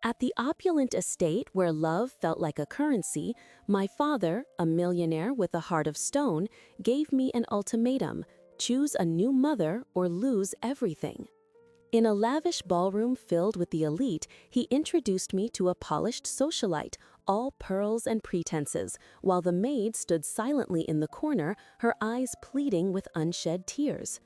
At the opulent estate where love felt like a currency, my father, a millionaire with a heart of stone, gave me an ultimatum: choose a new mother or lose everything. In a lavish ballroom filled with the elite, he introduced me to a polished socialite, all pearls and pretenses, while the maid stood silently in the corner, her eyes pleading with unshed tears.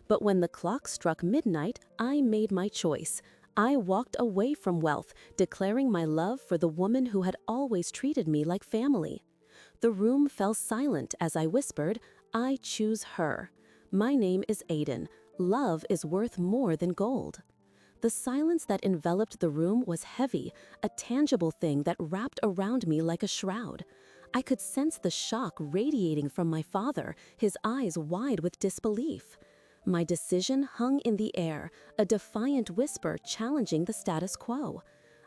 But when the clock struck midnight, I made my choice. I walked away from wealth, declaring my love for the woman who had always treated me like family. The room fell silent as I whispered, "I choose her. My name is Aiden. Love is worth more than gold." The silence that enveloped the room was heavy, a tangible thing that wrapped around me like a shroud. I could sense the shock radiating from my father, his eyes wide with disbelief. My decision hung in the air, a defiant whisper challenging the status quo.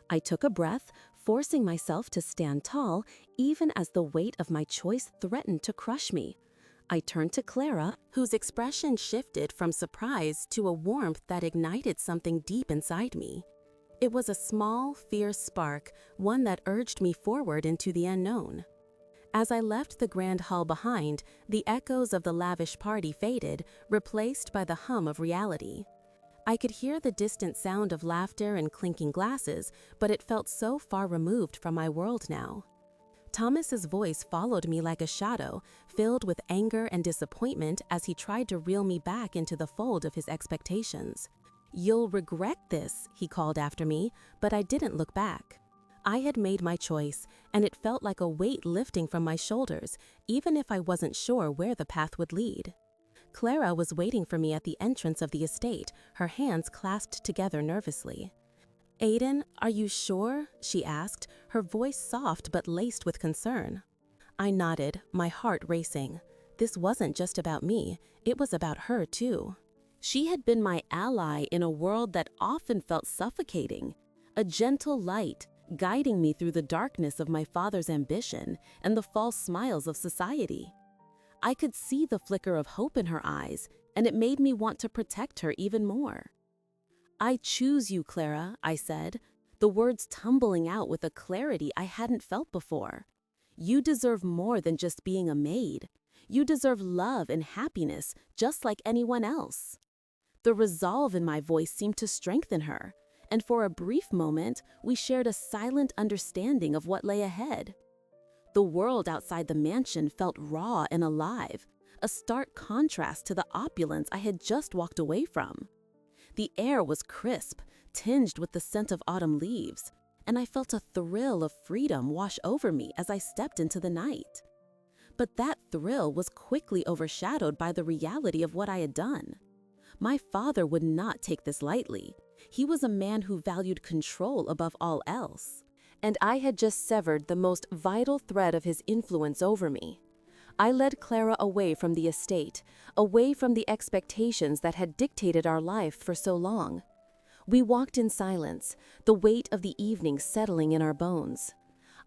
I took a breath, forcing myself to stand tall, even as the weight of my choice threatened to crush me. I turned to Clara, whose expression shifted from surprise to a warmth that ignited something deep inside me. It was a small, fierce spark, one that urged me forward into the unknown. As I left the grand hall behind, the echoes of the lavish party faded, replaced by the hum of reality. I could hear the distant sound of laughter and clinking glasses, but it felt so far removed from my world now. Thomas's voice followed me like a shadow, filled with anger and disappointment as he tried to reel me back into the fold of his expectations. "You'll regret this," he called after me, but I didn't look back. I had made my choice, and it felt like a weight lifting from my shoulders, even if I wasn't sure where the path would lead. Clara was waiting for me at the entrance of the estate, her hands clasped together nervously. "Aiden, are you sure?" she asked, her voice soft but laced with concern. I nodded, my heart racing. This wasn't just about me, it was about her too. She had been my ally in a world that often felt suffocating, a gentle light, guiding me through the darkness of my father's ambition and the false smiles of society. I could see the flicker of hope in her eyes, and it made me want to protect her even more. "I choose you, Clara," I said, the words tumbling out with a clarity I hadn't felt before. "You deserve more than just being a maid. You deserve love and happiness just like anyone else." The resolve in my voice seemed to strengthen her, and for a brief moment, we shared a silent understanding of what lay ahead. The world outside the mansion felt raw and alive, a stark contrast to the opulence I had just walked away from. The air was crisp, tinged with the scent of autumn leaves, and I felt a thrill of freedom wash over me as I stepped into the night. But that thrill was quickly overshadowed by the reality of what I had done. My father would not take this lightly. He was a man who valued control above all else, and I had just severed the most vital thread of his influence over me. I led Clara away from the estate, away from the expectations that had dictated our life for so long. We walked in silence, the weight of the evening settling in our bones.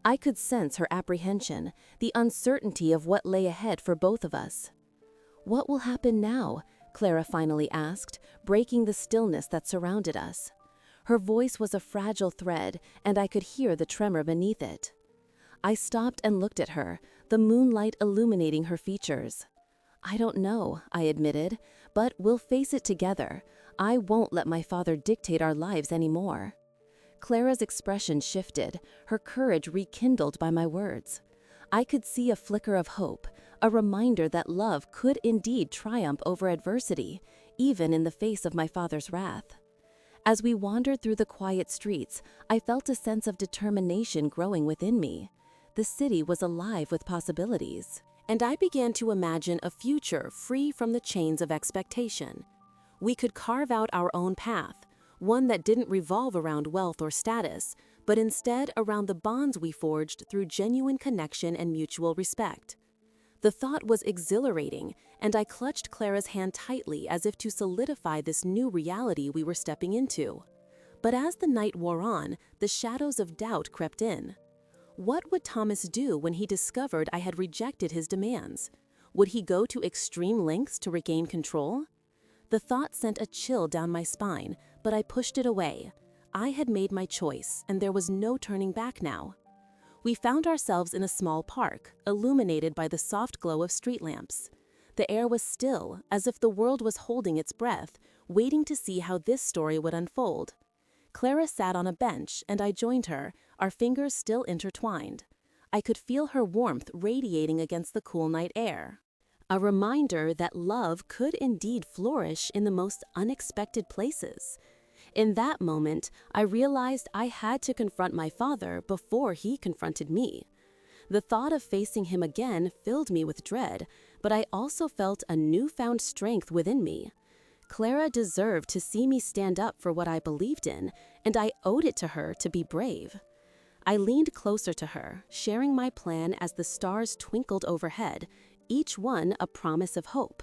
I could sense her apprehension, the uncertainty of what lay ahead for both of us. "What will happen now?" Clara finally asked, breaking the stillness that surrounded us. Her voice was a fragile thread, and I could hear the tremor beneath it. I stopped and looked at her, the moonlight illuminating her features. "I don't know," I admitted, "but we'll face it together. I won't let my father dictate our lives anymore." Clara's expression shifted, her courage rekindled by my words. I could see a flicker of hope, a reminder that love could indeed triumph over adversity, even in the face of my father's wrath. As we wandered through the quiet streets, I felt a sense of determination growing within me. The city was alive with possibilities, and I began to imagine a future free from the chains of expectation. We could carve out our own path, one that didn't revolve around wealth or status, but instead around the bonds we forged through genuine connection and mutual respect. The thought was exhilarating, and I clutched Clara's hand tightly as if to solidify this new reality we were stepping into. But as the night wore on, the shadows of doubt crept in. What would Thomas do when he discovered I had rejected his demands? Would he go to extreme lengths to regain control? The thought sent a chill down my spine, but I pushed it away. I had made my choice, and there was no turning back now. We found ourselves in a small park, illuminated by the soft glow of street lamps. The air was still, as if the world was holding its breath, waiting to see how this story would unfold. Clara sat on a bench, and I joined her, our fingers still intertwined. I could feel her warmth radiating against the cool night air. A reminder that love could indeed flourish in the most unexpected places. In that moment, I realized I had to confront my father before he confronted me. The thought of facing him again filled me with dread, but I also felt a newfound strength within me. Clara deserved to see me stand up for what I believed in, and I owed it to her to be brave. I leaned closer to her, sharing my plan as the stars twinkled overhead, each one a promise of hope.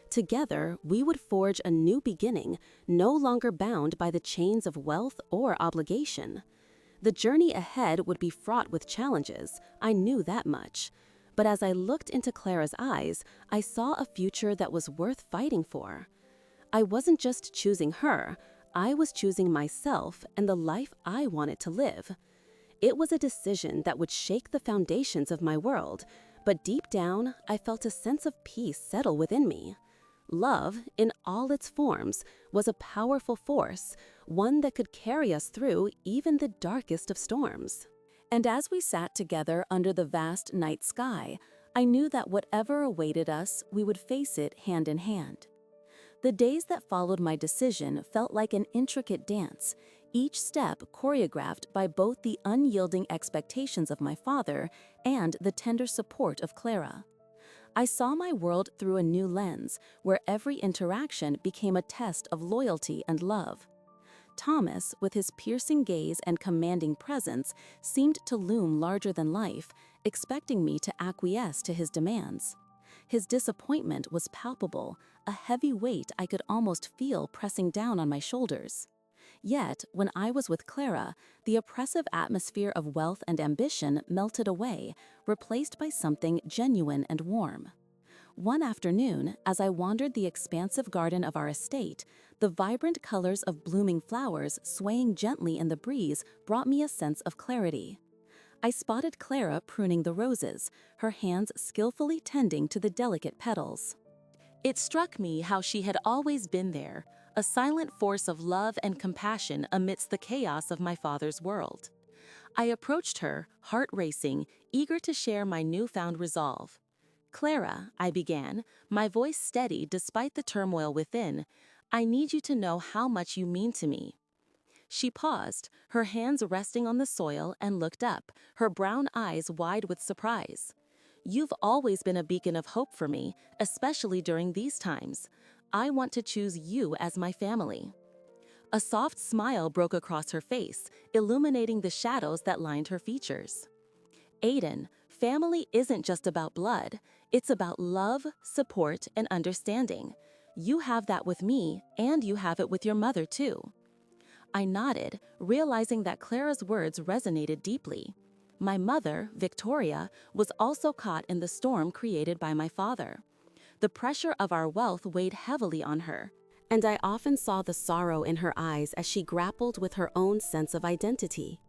Together, we would forge a new beginning, no longer bound by the chains of wealth or obligation. The journey ahead would be fraught with challenges, I knew that much. But as I looked into Clara's eyes, I saw a future that was worth fighting for. I wasn't just choosing her, I was choosing myself and the life I wanted to live. It was a decision that would shake the foundations of my world, but deep down, I felt a sense of peace settle within me. Love, in all its forms, was a powerful force, one that could carry us through even the darkest of storms. And as we sat together under the vast night sky, I knew that whatever awaited us, we would face it hand in hand. The days that followed my decision felt like an intricate dance, each step choreographed by both the unyielding expectations of my father and the tender support of Clara. I saw my world through a new lens, where every interaction became a test of loyalty and love. Thomas, with his piercing gaze and commanding presence, seemed to loom larger than life, expecting me to acquiesce to his demands. His disappointment was palpable, a heavy weight I could almost feel pressing down on my shoulders. Yet, when I was with Clara, the oppressive atmosphere of wealth and ambition melted away, replaced by something genuine and warm. One afternoon, as I wandered the expansive garden of our estate, the vibrant colors of blooming flowers swaying gently in the breeze brought me a sense of clarity. I spotted Clara pruning the roses, her hands skillfully tending to the delicate petals. It struck me how she had always been there, a silent force of love and compassion amidst the chaos of my father's world. I approached her, heart racing, eager to share my newfound resolve. "Clara," I began, my voice steady despite the turmoil within, "I need you to know how much you mean to me." She paused, her hands resting on the soil, and looked up, her brown eyes wide with surprise. "You've always been a beacon of hope for me, especially during these times. I want to choose you as my family." A soft smile broke across her face, illuminating the shadows that lined her features. "Aiden, family isn't just about blood. It's about love, support, and understanding. You have that with me, and you have it with your mother, too." I nodded, realizing that Clara's words resonated deeply. My mother, Victoria, was also caught in the storm created by my father. The pressure of our wealth weighed heavily on her, and I often saw the sorrow in her eyes as she grappled with her own sense of identity.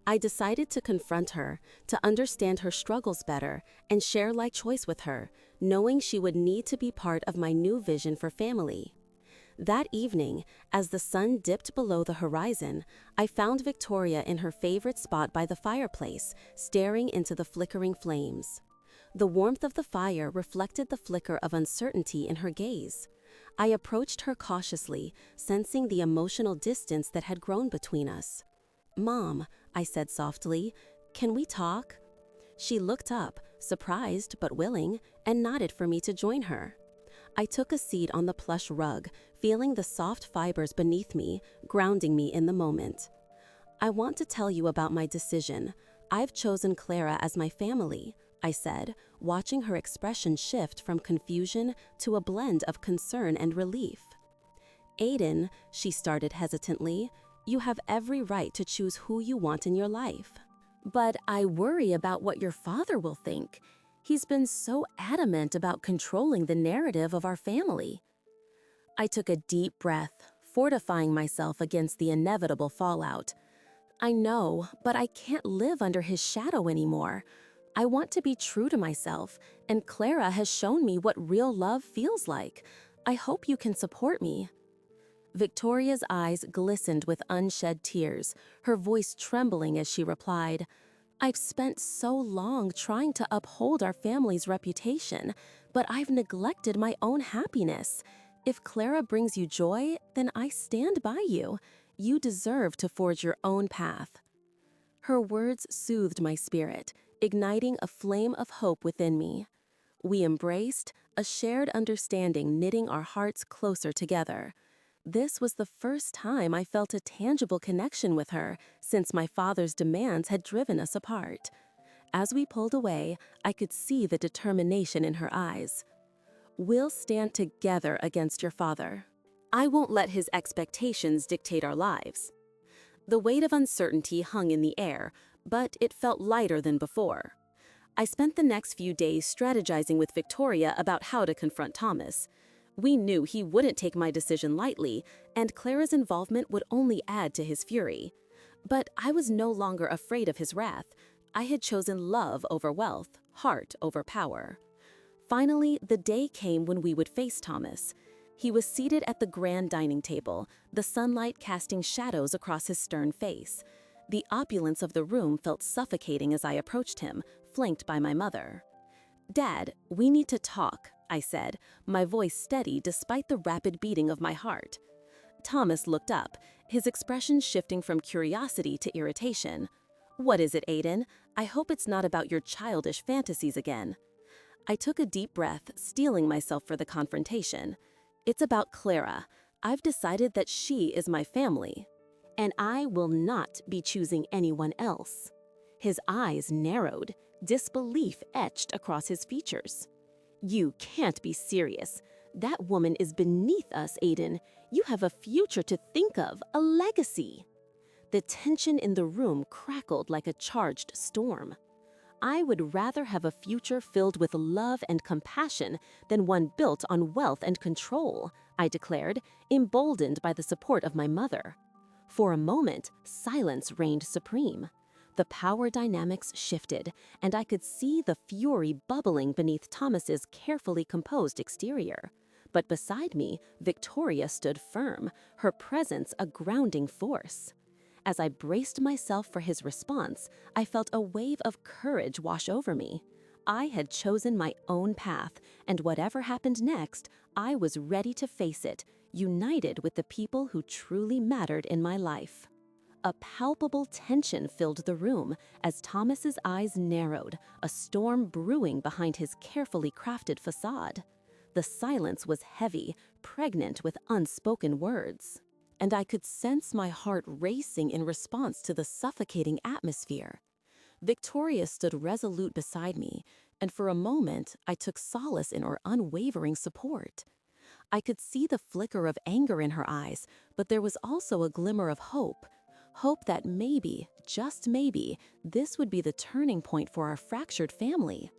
I decided to confront her, to understand her struggles better, and share my choice with her, knowing she would need to be part of my new vision for family. That evening, as the sun dipped below the horizon, I found Victoria in her favorite spot by the fireplace, staring into the flickering flames. The warmth of the fire reflected the flicker of uncertainty in her gaze. I approached her cautiously, sensing the emotional distance that had grown between us. "Mom," I said softly, "can we talk?" She looked up, surprised but willing, and nodded for me to join her. I took a seat on the plush rug, feeling the soft fibers beneath me, grounding me in the moment. "I want to tell you about my decision. I've chosen Clara as my family," I said, watching her expression shift from confusion to a blend of concern and relief. "Aiden," she started hesitantly, "you have every right to choose who you want in your life." "But I worry about what your father will think. He's been so adamant about controlling the narrative of our family." I took a deep breath, fortifying myself against the inevitable fallout. I know, but I can't live under his shadow anymore. I want to be true to myself, and Clara has shown me what real love feels like. I hope you can support me." Victoria's eyes glistened with unshed tears, her voice trembling as she replied, "I've spent so long trying to uphold our family's reputation, but I've neglected my own happiness. If Clara brings you joy, then I stand by you. You deserve to forge your own path." Her words soothed my spirit, igniting a flame of hope within me. We embraced, a shared understanding knitting our hearts closer together. This was the first time I felt a tangible connection with her since my father's demands had driven us apart. As we pulled away, I could see the determination in her eyes. "We'll stand together against your father. I won't let his expectations dictate our lives." The weight of uncertainty hung in the air, but it felt lighter than before. I spent the next few days strategizing with Victoria about how to confront Thomas. We knew he wouldn't take my decision lightly, and Clara's involvement would only add to his fury. But I was no longer afraid of his wrath. I had chosen love over wealth, heart over power. Finally, the day came when we would face Thomas. He was seated at the grand dining table, the sunlight casting shadows across his stern face. The opulence of the room felt suffocating as I approached him, flanked by my mother. "Dad, we need to talk," I said, my voice steady despite the rapid beating of my heart. Thomas looked up, his expression shifting from curiosity to irritation. "What is it, Aiden? I hope it's not about your childish fantasies again." I took a deep breath, steeling myself for the confrontation. "It's about Clara. I've decided that she is my family, and I will not be choosing anyone else." His eyes narrowed, disbelief etched across his features. "You can't be serious. That woman is beneath us, Aiden. You have a future to think of, a legacy." The tension in the room crackled like a charged storm. "I would rather have a future filled with love and compassion than one built on wealth and control," I declared, emboldened by the support of my mother. For a moment, silence reigned supreme. The power dynamics shifted, and I could see the fury bubbling beneath Thomas's carefully composed exterior. But beside me, Victoria stood firm, her presence a grounding force. As I braced myself for his response, I felt a wave of courage wash over me. I had chosen my own path, and whatever happened next, I was ready to face it, united with the people who truly mattered in my life. A palpable tension filled the room as Thomas's eyes narrowed, a storm brewing behind his carefully crafted facade. The silence was heavy, pregnant with unspoken words, and I could sense my heart racing in response to the suffocating atmosphere. Victoria stood resolute beside me, and for a moment I took solace in her unwavering support. I could see the flicker of anger in her eyes, but there was also a glimmer of hope. Hope that maybe, just maybe, this would be the turning point for our fractured family.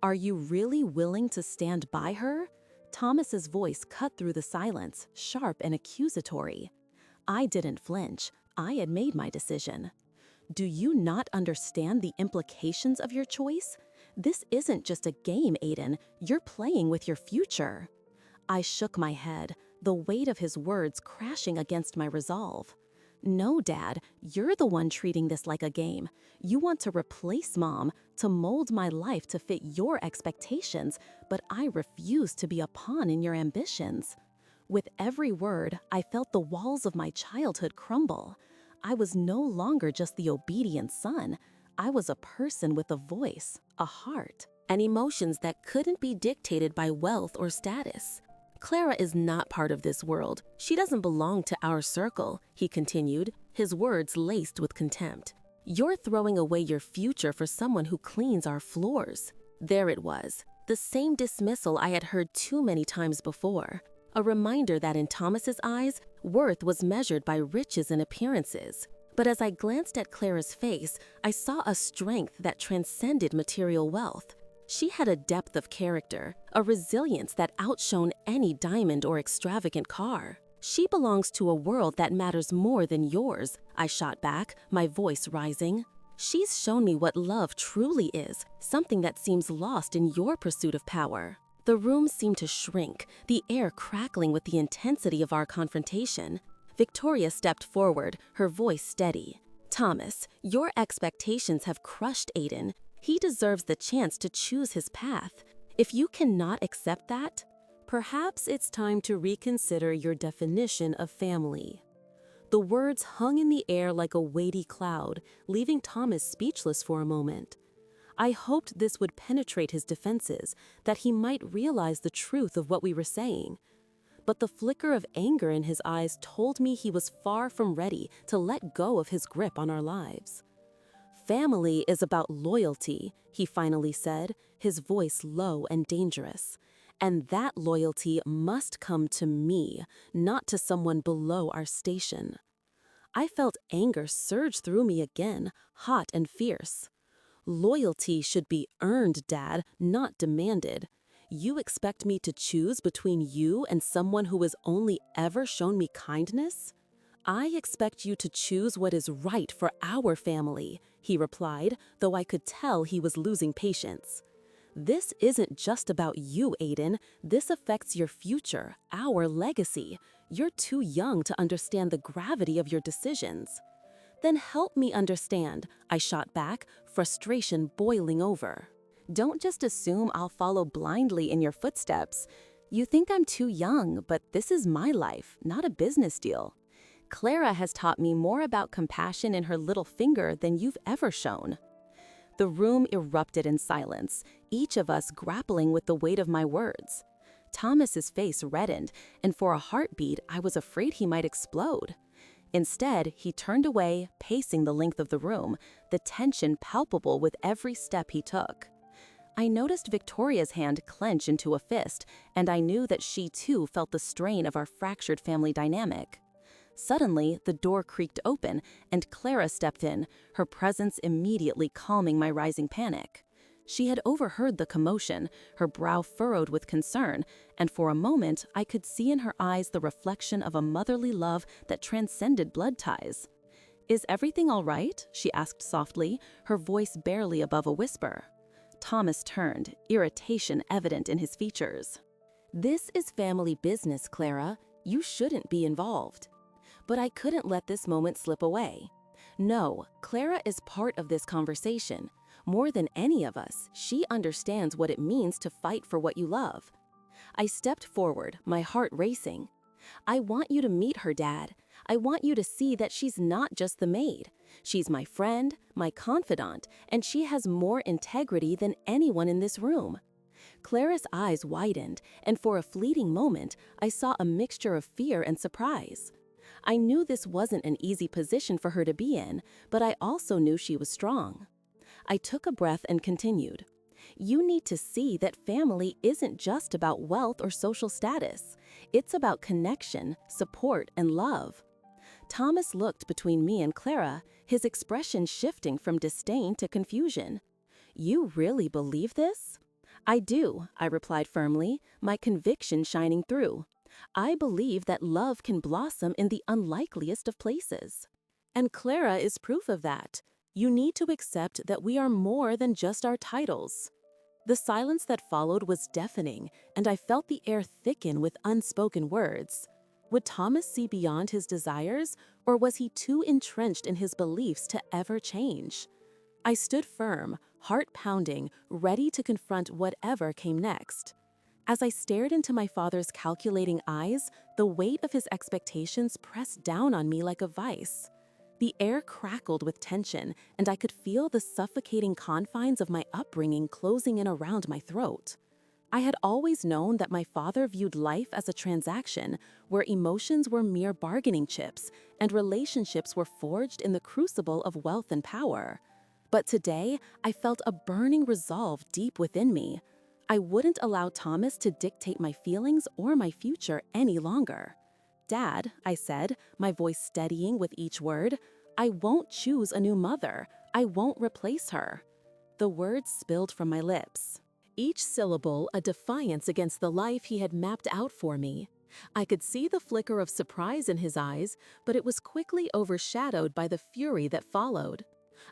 "Are you really willing to stand by her?" Thomas's voice cut through the silence, sharp and accusatory. I didn't flinch. I had made my decision. "Do you not understand the implications of your choice? This isn't just a game, Aiden. You're playing with your future." I shook my head, the weight of his words crashing against my resolve. "No, Dad, you're the one treating this like a game. You want to replace Mom, to mold my life to fit your expectations, but I refuse to be a pawn in your ambitions." With every word, I felt the walls of my childhood crumble. I was no longer just the obedient son. I was a person with a voice, a heart, and emotions that couldn't be dictated by wealth or status. "Clara is not part of this world. She doesn't belong to our circle," he continued, his words laced with contempt. "You're throwing away your future for someone who cleans our floors." There it was, the same dismissal I had heard too many times before. A reminder that in Thomas's eyes, worth was measured by riches and appearances. But as I glanced at Clara's face, I saw a strength that transcended material wealth. She had a depth of character, a resilience that outshone any diamond or extravagant car. She belongs to a world that matters more than yours, I shot back, my voice rising. She's shown me what love truly is, something that seems lost in your pursuit of power. The room seemed to shrink, the air crackling with the intensity of our confrontation. Victoria stepped forward, her voice steady. Thomas, your expectations have crushed Aiden. He deserves the chance to choose his path. If you cannot accept that, perhaps it's time to reconsider your definition of family. The words hung in the air like a weighty cloud, leaving Thomas speechless for a moment. I hoped this would penetrate his defenses, that he might realize the truth of what we were saying. But the flicker of anger in his eyes told me he was far from ready to let go of his grip on our lives. Family is about loyalty, he finally said, his voice low and dangerous. And that loyalty must come to me, not to someone below our station. I felt anger surge through me again, hot and fierce. Loyalty should be earned, Dad, not demanded. You expect me to choose between you and someone who has only ever shown me kindness? I expect you to choose what is right for our family, he replied, though I could tell he was losing patience. This isn't just about you, Aiden. This affects your future, our legacy. You're too young to understand the gravity of your decisions. Then help me understand, I shot back, frustration boiling over. Don't just assume I'll follow blindly in your footsteps. You think I'm too young, but this is my life, not a business deal. Clara has taught me more about compassion in her little finger than you've ever shown. The room erupted in silence, each of us grappling with the weight of my words. Thomas's face reddened, and for a heartbeat, I was afraid he might explode. Instead, he turned away, pacing the length of the room, the tension palpable with every step he took. I noticed Victoria's hand clench into a fist, and I knew that she too felt the strain of our fractured family dynamic. Suddenly, the door creaked open, and Clara stepped in, her presence immediately calming my rising panic. She had overheard the commotion, her brow furrowed with concern, and for a moment I could see in her eyes the reflection of a motherly love that transcended blood ties. "Is everything all right?" she asked softly, her voice barely above a whisper. Thomas turned, irritation evident in his features. "This is family business, Clara. You shouldn't be involved." But I couldn't let this moment slip away. No, Clara is part of this conversation. More than any of us, she understands what it means to fight for what you love. I stepped forward, my heart racing. "I want you to meet her, Dad. I want you to see that she's not just the maid. She's my friend, my confidant, and she has more integrity than anyone in this room." Clara's eyes widened, and for a fleeting moment, I saw a mixture of fear and surprise. I knew this wasn't an easy position for her to be in, but I also knew she was strong. I took a breath and continued. "You need to see that family isn't just about wealth or social status. It's about connection, support, and love." Thomas looked between me and Clara, his expression shifting from disdain to confusion. "You really believe this?" "I do," I replied firmly, my conviction shining through. "I believe that love can blossom in the unlikeliest of places. And Clara is proof of that. You need to accept that we are more than just our titles." The silence that followed was deafening, and I felt the air thicken with unspoken words. Would Thomas see beyond his desires, or was he too entrenched in his beliefs to ever change? I stood firm, heart pounding, ready to confront whatever came next. As I stared into my father's calculating eyes, the weight of his expectations pressed down on me like a vice. The air crackled with tension, and I could feel the suffocating confines of my upbringing closing in around my throat. I had always known that my father viewed life as a transaction, where emotions were mere bargaining chips, and relationships were forged in the crucible of wealth and power. But today, I felt a burning resolve deep within me. I wouldn't allow Thomas to dictate my feelings or my future any longer. "Dad," I said, my voice steadying with each word, "I won't choose a new mother. I won't replace her." The words spilled from my lips, each syllable a defiance against the life he had mapped out for me. I could see the flicker of surprise in his eyes, but it was quickly overshadowed by the fury that followed.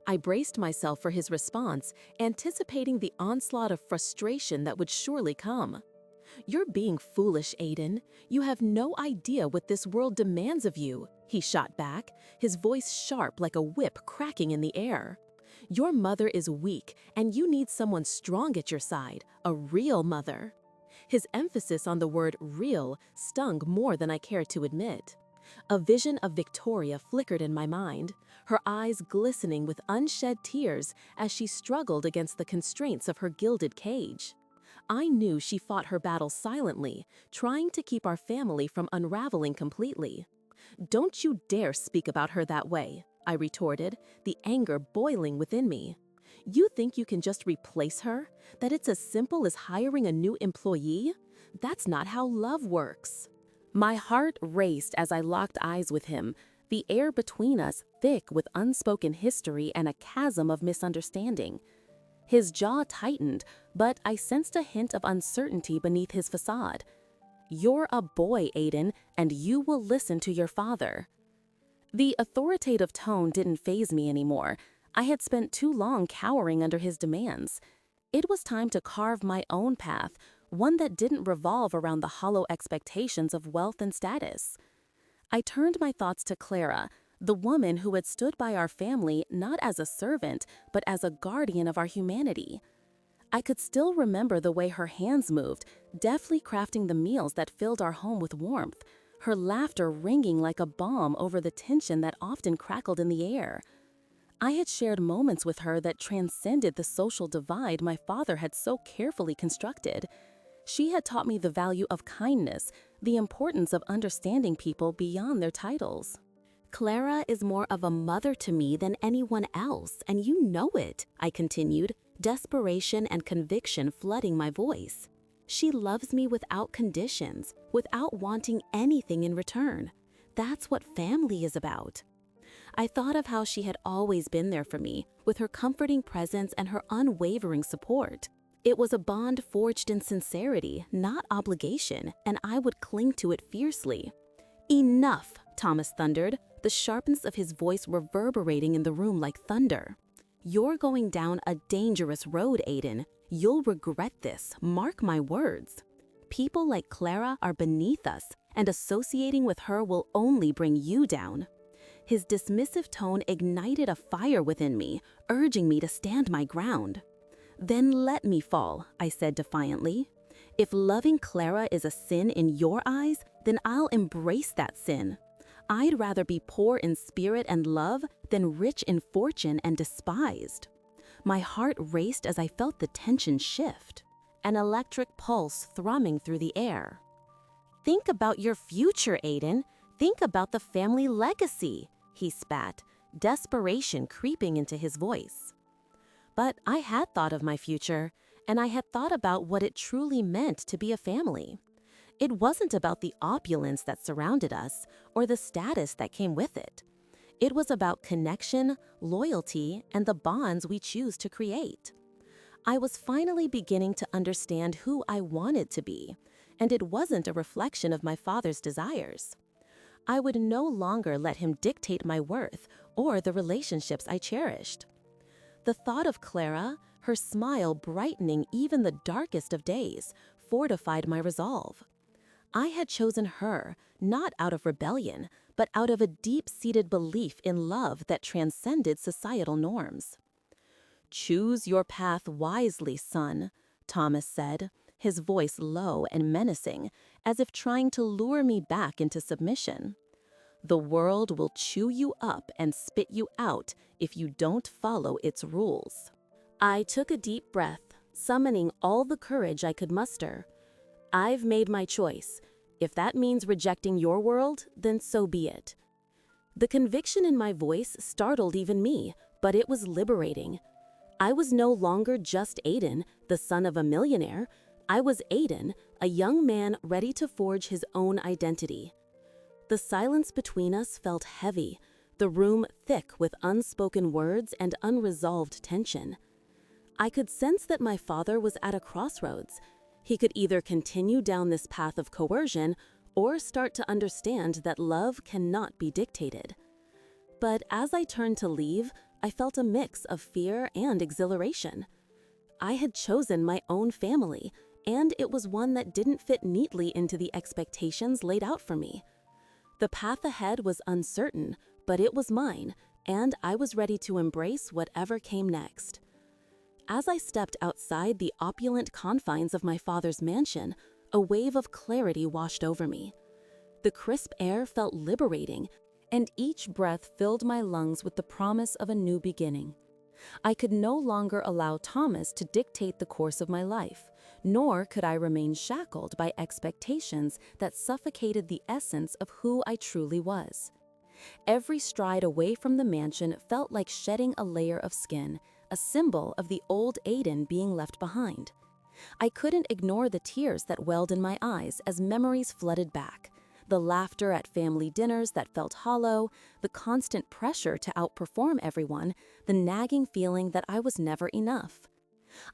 I braced myself for his response, anticipating the onslaught of frustration that would surely come. "You're being foolish, Aiden. You have no idea what this world demands of you," he shot back, his voice sharp like a whip cracking in the air. "Your mother is weak, and you need someone strong at your side, a real mother." His emphasis on the word real stung more than I cared to admit. A vision of Victoria flickered in my mind, her eyes glistening with unshed tears as she struggled against the constraints of her gilded cage. I knew she fought her battle silently, trying to keep our family from unraveling completely. "Don't you dare speak about her that way," I retorted, the anger boiling within me. "You think you can just replace her? That it's as simple as hiring a new employee? That's not how love works." My heart raced as I locked eyes with him, the air between us thick with unspoken history and a chasm of misunderstanding. His jaw tightened, but I sensed a hint of uncertainty beneath his facade. "You're a boy, Aiden, and you will listen to your father." The authoritative tone didn't faze me anymore. I had spent too long cowering under his demands. It was time to carve my own path, one that didn't revolve around the hollow expectations of wealth and status. I turned my thoughts to Clara, the woman who had stood by our family not as a servant, but as a guardian of our humanity. I could still remember the way her hands moved, deftly crafting the meals that filled our home with warmth, her laughter ringing like a bomb over the tension that often crackled in the air. I had shared moments with her that transcended the social divide my father had so carefully constructed. She had taught me the value of kindness, the importance of understanding people beyond their titles. "Clara is more of a mother to me than anyone else, and you know it," I continued, desperation and conviction flooding my voice. "She loves me without conditions, without wanting anything in return. That's what family is about." I thought of how she had always been there for me, with her comforting presence and her unwavering support. It was a bond forged in sincerity, not obligation, and I would cling to it fiercely. "Enough," Thomas thundered, the sharpness of his voice reverberating in the room like thunder. "You're going down a dangerous road, Aiden. You'll regret this, mark my words. People like Clara are beneath us, and associating with her will only bring you down." His dismissive tone ignited a fire within me, urging me to stand my ground. "Then let me fall," I said defiantly. "If loving Clara is a sin in your eyes, then I'll embrace that sin. I'd rather be poor in spirit and love than rich in fortune and despised." My heart raced as I felt the tension shift, an electric pulse thrumming through the air. "Think about your future, Aiden. Think about the family legacy," he spat, desperation creeping into his voice. But I had thought of my future, and I had thought about what it truly meant to be a family. It wasn't about the opulence that surrounded us or the status that came with it. It was about connection, loyalty, and the bonds we choose to create. I was finally beginning to understand who I wanted to be, and it wasn't a reflection of my father's desires. I would no longer let him dictate my worth or the relationships I cherished. The thought of Clara, her smile brightening even the darkest of days, fortified my resolve. I had chosen her, not out of rebellion, but out of a deep-seated belief in love that transcended societal norms. "Choose your path wisely, son," Thomas said, his voice low and menacing, as if trying to lure me back into submission. "The world will chew you up and spit you out if you don't follow its rules." I took a deep breath, summoning all the courage I could muster. "I've made my choice. If that means rejecting your world, then so be it." The conviction in my voice startled even me, but it was liberating. I was no longer just Aiden, the son of a millionaire. I was Aiden, a young man ready to forge his own identity. The silence between us felt heavy, the room thick with unspoken words and unresolved tension. I could sense that my father was at a crossroads. He could either continue down this path of coercion or start to understand that love cannot be dictated. But as I turned to leave, I felt a mix of fear and exhilaration. I had chosen my own family, and it was one that didn't fit neatly into the expectations laid out for me. The path ahead was uncertain, but it was mine, and I was ready to embrace whatever came next. As I stepped outside the opulent confines of my father's mansion, a wave of clarity washed over me. The crisp air felt liberating, and each breath filled my lungs with the promise of a new beginning. I could no longer allow Thomas to dictate the course of my life, nor could I remain shackled by expectations that suffocated the essence of who I truly was. Every stride away from the mansion felt like shedding a layer of skin, a symbol of the old Aiden being left behind. I couldn't ignore the tears that welled in my eyes as memories flooded back. The laughter at family dinners that felt hollow, the constant pressure to outperform everyone, the nagging feeling that I was never enough.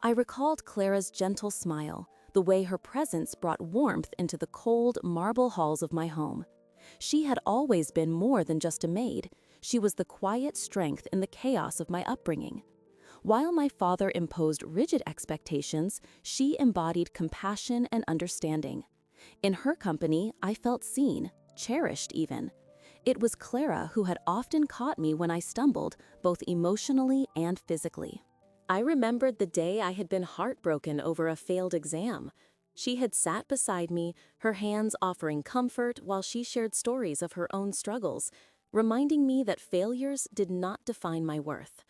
I recalled Clara's gentle smile, the way her presence brought warmth into the cold marble halls of my home. She had always been more than just a maid. She was the quiet strength in the chaos of my upbringing. While my father imposed rigid expectations, she embodied compassion and understanding. In her company, I felt seen, cherished even. It was Clara who had often caught me when I stumbled, both emotionally and physically. I remembered the day I had been heartbroken over a failed exam. She had sat beside me, her hands offering comfort while she shared stories of her own struggles, reminding me that failures did not define my worth.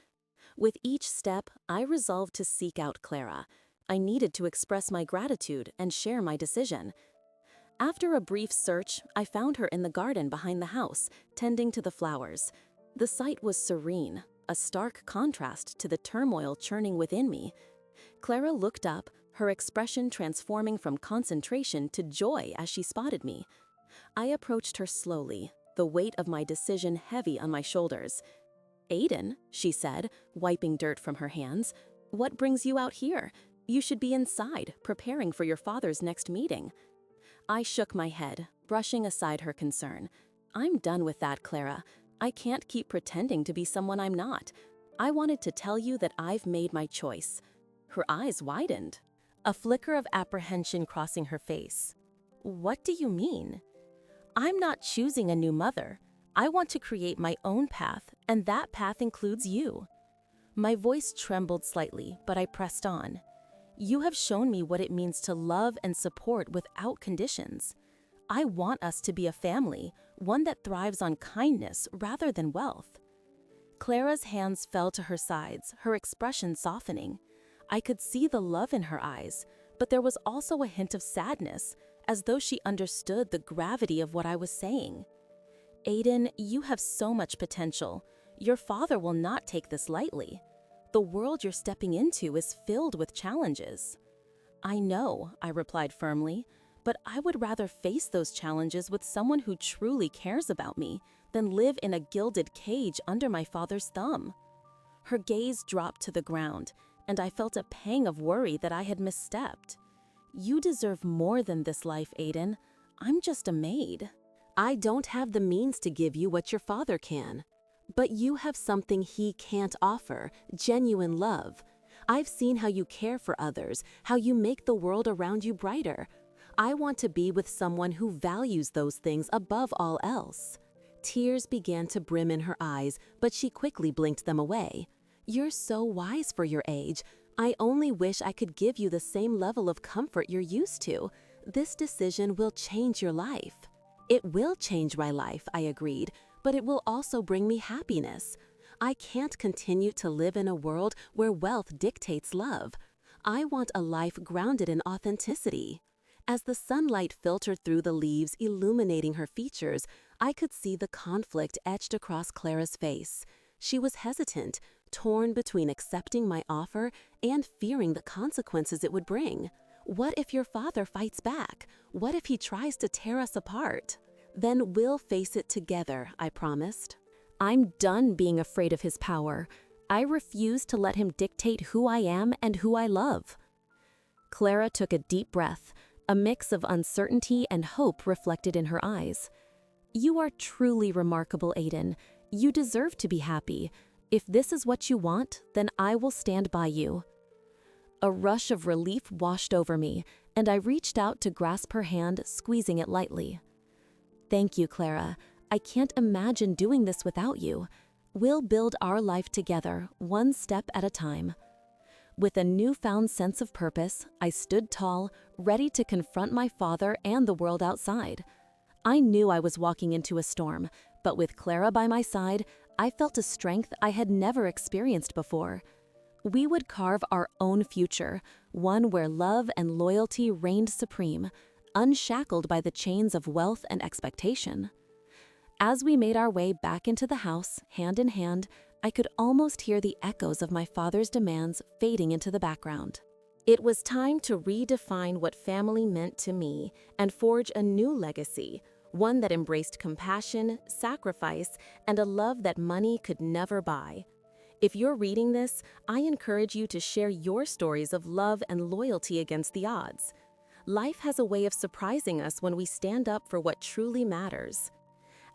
With each step, I resolved to seek out Clara. I needed to express my gratitude and share my decision. After a brief search, I found her in the garden behind the house, tending to the flowers. The sight was serene, a stark contrast to the turmoil churning within me. Clara looked up, her expression transforming from concentration to joy as she spotted me. I approached her slowly, the weight of my decision heavy on my shoulders. "Aiden," she said, wiping dirt from her hands, "what brings you out here? You should be inside, preparing for your father's next meeting." I shook my head, brushing aside her concern. "I'm done with that, Clara. I can't keep pretending to be someone I'm not. I wanted to tell you that I've made my choice." Her eyes widened, a flicker of apprehension crossing her face. "What do you mean?" "I'm not choosing a new mother. I want to create my own path, and that path includes you." My voice trembled slightly, but I pressed on. "You have shown me what it means to love and support without conditions. I want us to be a family, one that thrives on kindness rather than wealth." Clara's hands fell to her sides, her expression softening. I could see the love in her eyes, but there was also a hint of sadness, as though she understood the gravity of what I was saying. "Aiden, you have so much potential. Your father will not take this lightly. The world you're stepping into is filled with challenges." "I know," I replied firmly, "but I would rather face those challenges with someone who truly cares about me than live in a gilded cage under my father's thumb." Her gaze dropped to the ground, and I felt a pang of worry that I had misstepped. "You deserve more than this life, Aiden. I'm just a maid. I don't have the means to give you what your father can. But you have something he can't offer, genuine love. I've seen how you care for others, how you make the world around you brighter. I want to be with someone who values those things above all else." Tears began to brim in her eyes, but she quickly blinked them away. "You're so wise for your age. I only wish I could give you the same level of comfort you're used to. This decision will change your life." "It will change my life," I agreed, "but it will also bring me happiness. I can't continue to live in a world where wealth dictates love. I want a life grounded in authenticity." As the sunlight filtered through the leaves, illuminating her features, I could see the conflict etched across Clara's face. She was hesitant, torn between accepting my offer and fearing the consequences it would bring. What if your father fights back? What if he tries to tear us apart? Then we'll face it together, I promised. I'm done being afraid of his power. I refuse to let him dictate who I am and who I love. Clara took a deep breath. a mix of uncertainty and hope reflected in her eyes. "You are truly remarkable, Aiden. You deserve to be happy. If this is what you want, then I will stand by you." A rush of relief washed over me, and I reached out to grasp her hand, squeezing it lightly. "Thank you, Clara. I can't imagine doing this without you. We'll build our life together, one step at a time." With a newfound sense of purpose, I stood tall, ready to confront my father and the world outside. I knew I was walking into a storm, but with Clara by my side, I felt a strength I had never experienced before. We would carve our own future, one where love and loyalty reigned supreme, unshackled by the chains of wealth and expectation. As we made our way back into the house, hand in hand, I could almost hear the echoes of my father's demands fading into the background. It was time to redefine what family meant to me and forge a new legacy, one that embraced compassion, sacrifice, and a love that money could never buy. If you're reading this, I encourage you to share your stories of love and loyalty against the odds. Life has a way of surprising us when we stand up for what truly matters.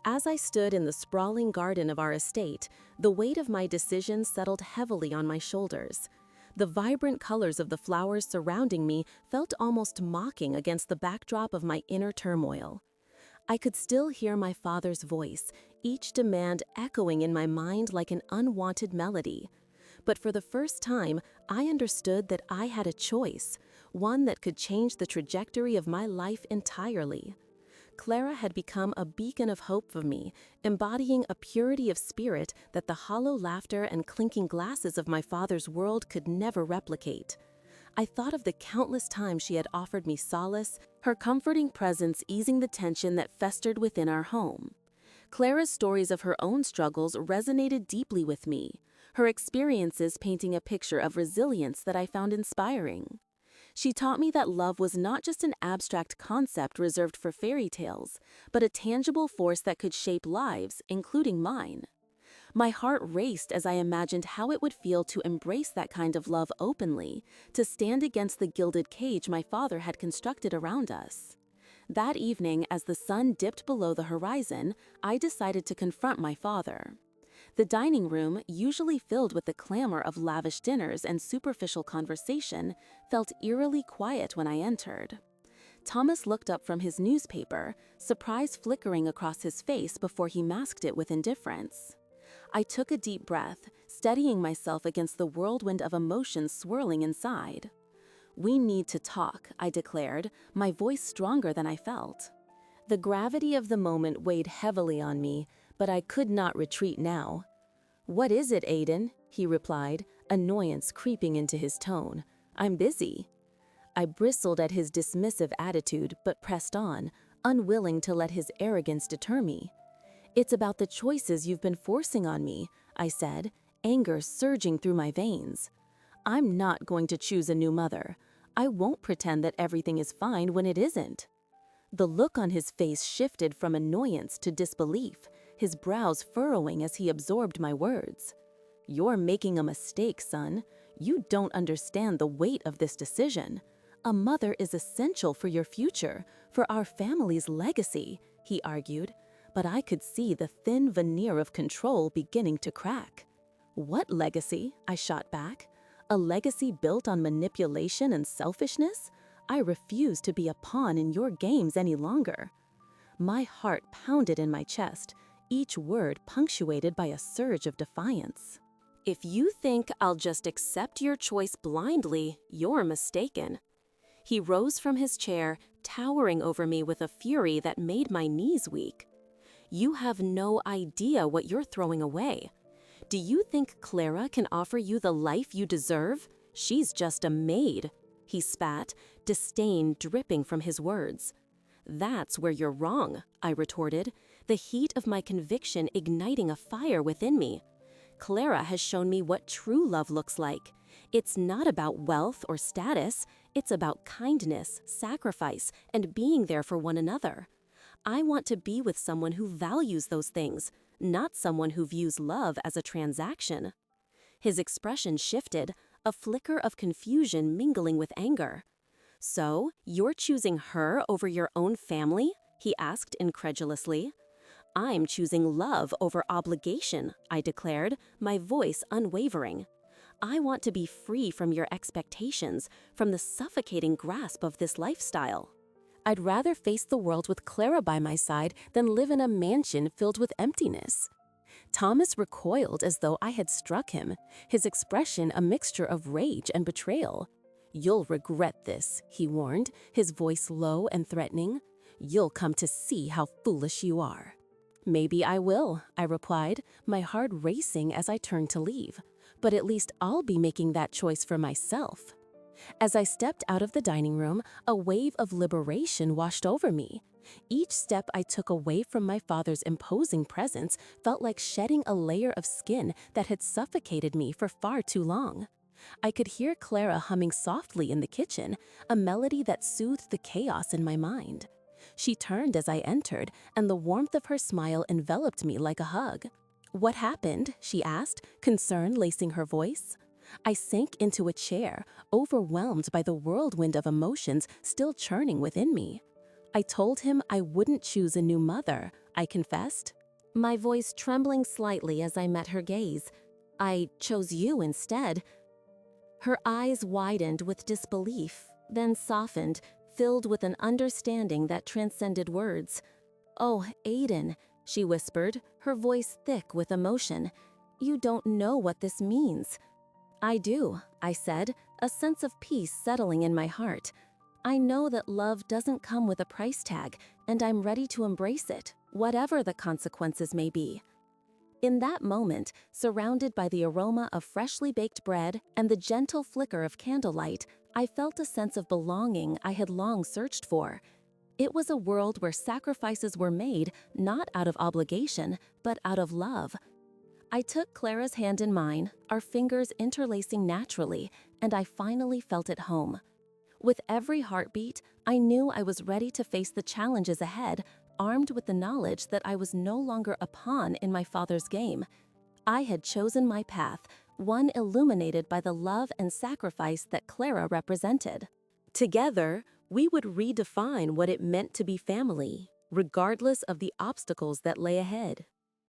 As I stood in the sprawling garden of our estate, the weight of my decision settled heavily on my shoulders. The vibrant colors of the flowers surrounding me felt almost mocking against the backdrop of my inner turmoil. I could still hear my father's voice, each demand echoing in my mind like an unwanted melody. But for the first time, I understood that I had a choice, one that could change the trajectory of my life entirely. Clara had become a beacon of hope for me, embodying a purity of spirit that the hollow laughter and clinking glasses of my father's world could never replicate. I thought of the countless times she had offered me solace, her comforting presence easing the tension that festered within our home. Clara's stories of her own struggles resonated deeply with me, her experiences painting a picture of resilience that I found inspiring. She taught me that love was not just an abstract concept reserved for fairy tales, but a tangible force that could shape lives, including mine. My heart raced as I imagined how it would feel to embrace that kind of love openly, to stand against the gilded cage my father had constructed around us. That evening, as the sun dipped below the horizon, I decided to confront my father. The dining room, usually filled with the clamor of lavish dinners and superficial conversation, felt eerily quiet when I entered. Thomas looked up from his newspaper, surprise flickering across his face before he masked it with indifference. I took a deep breath, steadying myself against the whirlwind of emotions swirling inside. "We need to talk," I declared, my voice stronger than I felt. The gravity of the moment weighed heavily on me, but I could not retreat now. "What is it, Aiden?" he replied, annoyance creeping into his tone. "I'm busy." I bristled at his dismissive attitude, but pressed on, unwilling to let his arrogance deter me. "It's about the choices you've been forcing on me," I said, anger surging through my veins. "I'm not going to choose a new mother. I won't pretend that everything is fine when it isn't." The look on his face shifted from annoyance to disbelief, his brows furrowing as he absorbed my words. "You're making a mistake, son. You don't understand the weight of this decision. A mother is essential for your future, for our family's legacy," he argued, but I could see the thin veneer of control beginning to crack. "What legacy?" I shot back. "A legacy built on manipulation and selfishness? I refuse to be a pawn in your games any longer." My heart pounded in my chest, each word punctuated by a surge of defiance. "If you think I'll just accept your choice blindly, you're mistaken." He rose from his chair, towering over me with a fury that made my knees weak. "You have no idea what you're throwing away. Do you think Clara can offer you the life you deserve? She's just a maid," he spat, disdain dripping from his words. "That's where you're wrong," I retorted, the heat of my conviction igniting a fire within me. "Clara has shown me what true love looks like. It's not about wealth or status, it's about kindness, sacrifice, and being there for one another. I want to be with someone who values those things, not someone who views love as a transaction." His expression shifted, a flicker of confusion mingling with anger. "So, you're choosing her over your own family?" he asked incredulously. "I'm choosing love over obligation," I declared, my voice unwavering. "I want to be free from your expectations, from the suffocating grasp of this lifestyle. I'd rather face the world with Clara by my side than live in a mansion filled with emptiness." Thomas recoiled as though I had struck him, his expression a mixture of rage and betrayal. "You'll regret this," he warned, his voice low and threatening. "You'll come to see how foolish you are." "Maybe I will," I replied, my heart racing as I turned to leave. "But at least I'll be making that choice for myself." As I stepped out of the dining room, a wave of liberation washed over me. Each step I took away from my father's imposing presence felt like shedding a layer of skin that had suffocated me for far too long. I could hear Clara humming softly in the kitchen, a melody that soothed the chaos in my mind. She turned as I entered, and the warmth of her smile enveloped me like a hug. "What happened?" she asked, concern lacing her voice. I sank into a chair, overwhelmed by the whirlwind of emotions still churning within me. "I told him I wouldn't choose a new mother," I confessed, my voice trembling slightly as I met her gaze. "I chose you instead." Her eyes widened with disbelief, then softened, filled with an understanding that transcended words. "Oh, Aiden," she whispered, her voice thick with emotion. "You don't know what this means." "I do," I said, a sense of peace settling in my heart. "I know that love doesn't come with a price tag, and I'm ready to embrace it, whatever the consequences may be." In that moment, surrounded by the aroma of freshly baked bread and the gentle flicker of candlelight, I felt a sense of belonging I had long searched for. It was a world where sacrifices were made not out of obligation, but out of love. I took Clara's hand in mine, our fingers interlacing naturally, and I finally felt at home. With every heartbeat, I knew I was ready to face the challenges ahead, armed with the knowledge that I was no longer a pawn in my father's game. I had chosen my path, one illuminated by the love and sacrifice that Clara represented. Together, we would redefine what it meant to be family, regardless of the obstacles that lay ahead.